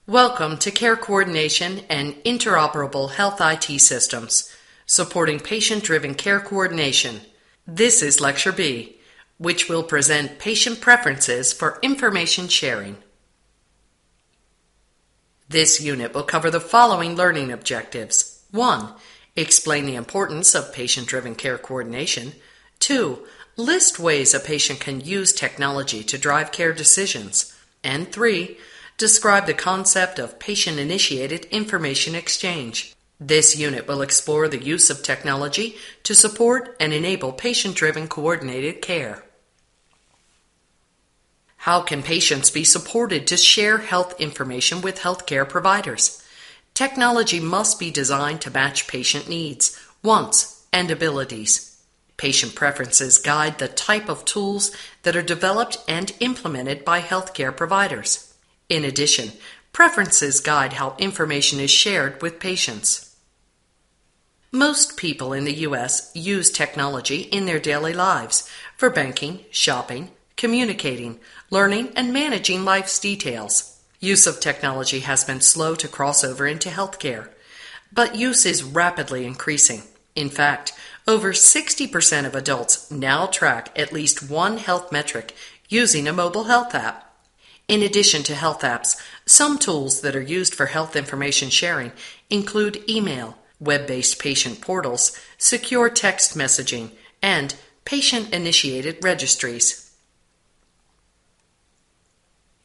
Welcome to Care Coordination and Interoperable Health IT Systems, supporting patient-driven care coordination. This is Lecture B, which will present patient preferences for information sharing. This unit will cover the following learning objectives. 1. Explain the importance of patient-driven care coordination. 2. List ways a patient can use technology to drive care decisions. And 3. Describe the concept of patient-initiated information exchange. This unit will explore the use of technology to support and enable patient-driven coordinated care. How can patients be supported to share health information with healthcare providers? Technology must be designed to match patient needs, wants, and abilities. Patient preferences guide the type of tools that are developed and implemented by healthcare providers. In addition, preferences guide how information is shared with patients. Most people in the U.S. use technology in their daily lives for banking, shopping, communicating, learning, and managing life's details. Use of technology has been slow to cross over into healthcare, but use is rapidly increasing. In fact, over 60% of adults now track at least one health metric using a mobile health app. In addition to health apps, some tools that are used for health information sharing include email, web-based patient portals, secure text messaging, and patient-initiated registries.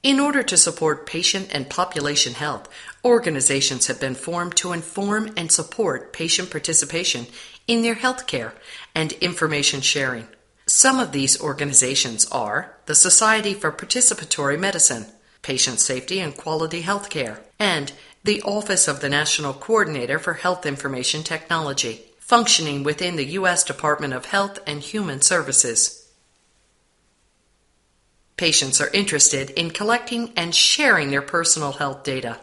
In order to support patient and population health, organizations have been formed to inform and support patient participation in their healthcare and information sharing. Some of these organizations are the Society for Participatory Medicine, Patient Safety and Quality Healthcare, and the Office of the National Coordinator for Health Information Technology, functioning within the U.S. Department of Health and Human Services. Patients are interested in collecting and sharing their personal health data.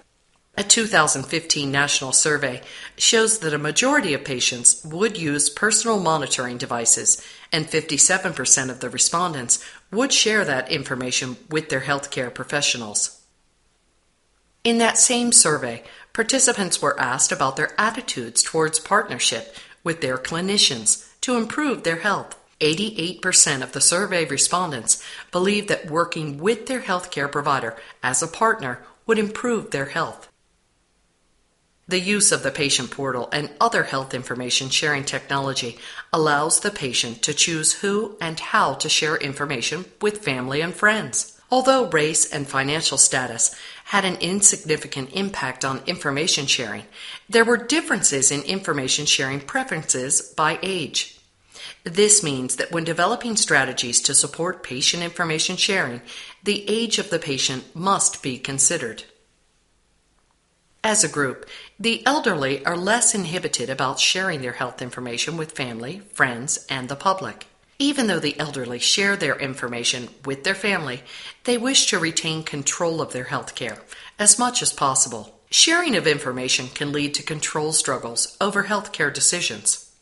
A 2015 national survey shows that a majority of patients would use personal monitoring devices, and 57% of the respondents would share that information with their healthcare professionals. In that same survey, participants were asked about their attitudes towards partnership with their clinicians to improve their health. 88% of the survey respondents believed that working with their healthcare provider as a partner would improve their health. The use of the patient portal and other health information sharing technology allows the patient to choose who and how to share information with family and friends. Although race and financial status had an insignificant impact on information sharing, there were differences in information sharing preferences by age. This means that when developing strategies to support patient information sharing, the age of the patient must be considered. As a group, the elderly are less inhibited about sharing their health information with family, friends, and the public. Even though the elderly share their information with their family, they wish to retain control of their health care as much as possible. Sharing of information can lead to control struggles over health care decisions.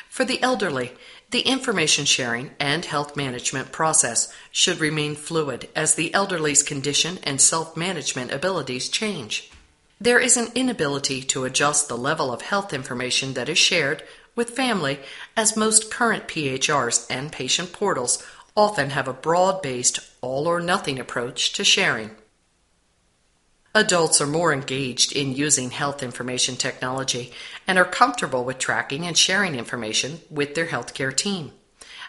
For the elderly, the information sharing and health management process should remain fluid as the elderly's condition and self-management abilities change. There is an inability to adjust the level of health information that is shared with family, as most current PHRs and patient portals often have a broad-based, all-or-nothing approach to sharing. Adults are more engaged in using health information technology and are comfortable with tracking and sharing information with their healthcare team.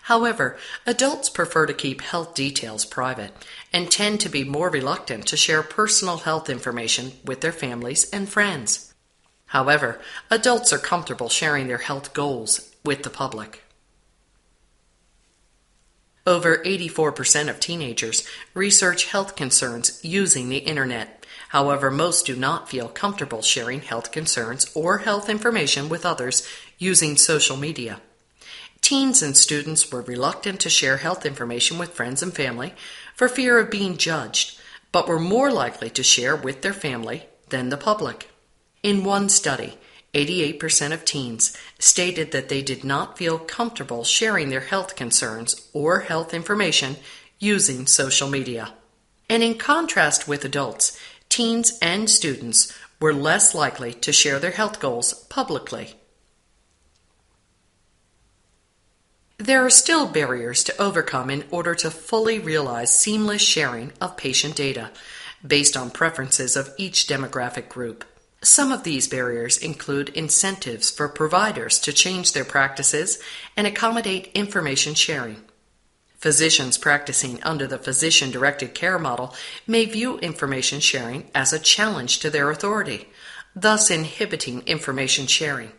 However, adults prefer to keep health details private and tend to be more reluctant to share personal health information with their families and friends. However, adults are comfortable sharing their health goals with the public. Over 84% of teenagers research health concerns using the Internet. However, most do not feel comfortable sharing health concerns or health information with others using social media. Teens and students were reluctant to share health information with friends and family for fear of being judged, but were more likely to share with their family than the public. In one study, 88% of teens stated that they did not feel comfortable sharing their health concerns or health information using social media. And in contrast with adults, teens and students were less likely to share their health goals publicly. There are still barriers to overcome in order to fully realize seamless sharing of patient data based on preferences of each demographic group. Some of these barriers include incentives for providers to change their practices and accommodate information sharing. Physicians practicing under the physician-directed care model may view information sharing as a challenge to their authority, thus inhibiting information sharing.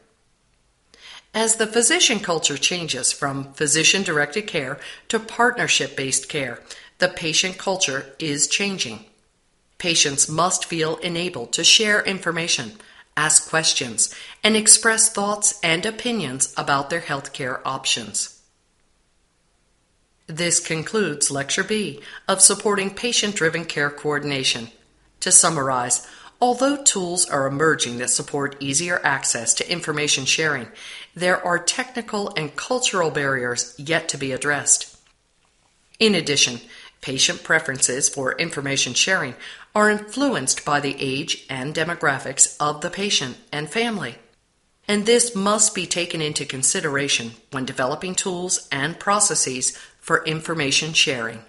As the physician culture changes from physician-directed care to partnership-based care, the patient culture is changing. Patients must feel enabled to share information, ask questions, and express thoughts and opinions about their healthcare options. This concludes Lecture B of Supporting Patient-Driven Care Coordination. To summarize, although tools are emerging that support easier access to information sharing, there are technical and cultural barriers yet to be addressed. In addition, patient preferences for information sharing are influenced by the age and demographics of the patient and family, and this must be taken into consideration when developing tools and processes for information sharing.